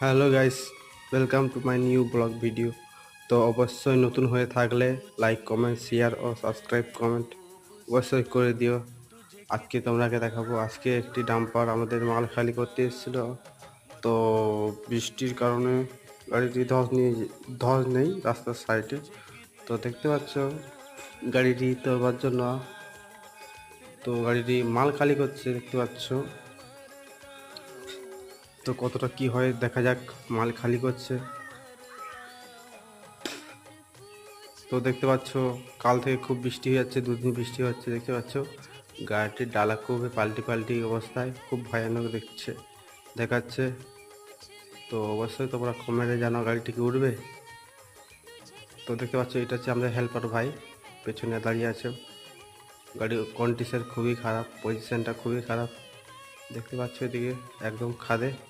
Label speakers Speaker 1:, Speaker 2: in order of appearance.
Speaker 1: Hello guys, welcome to my new blog video. তো অবশ্যই নতুন হয়ে থাকলে লাইক, কমেন্ট, শেয়ার ও সাবস্ক্রাইব কমেন্ট অবশ্যই করে দিও। আজকে তোমরাকে দেখাবো, আজকে একটি ডাম্পার আমাদের মাল খালি করতে এসেছিল। তো বৃষ্টির কারণে গাড়িটি ধস নেই রাস্তার সাইডে। তো দেখতে পাচ্ছ গাড়িটি তোলবার জন্য, তো গাড়িটি মাল খালি করছে দেখতে পাচ্ছ। তো কতটা কি হয় দেখা যাক, মাল খালি করছে। তো দেখতে পাচ্ছ কাল থেকে খুব বৃষ্টি হয়ে যাচ্ছে, দুদিন বৃষ্টি হচ্ছে দেখতে পাচ্ছ। গাড়িটির ডালা খুবই পাল্টি পাল্টি অবস্থায়, খুব ভয়ানক দেখাচ্ছে। তো অবশ্যই তোমরা কমেন্টে জানাও গাড়িটি কি উঠবে। তো দেখতে পাচ্ছ এটা হচ্ছে আমাদের হেল্পার ভাই, পেছনে দাঁড়িয়ে আছে। গাড়ির কন্ডিশন খুবই খারাপ, পজিশনটা খুবই খারাপ দেখতে পাচ্ছ, এদিকে একদম খাদে।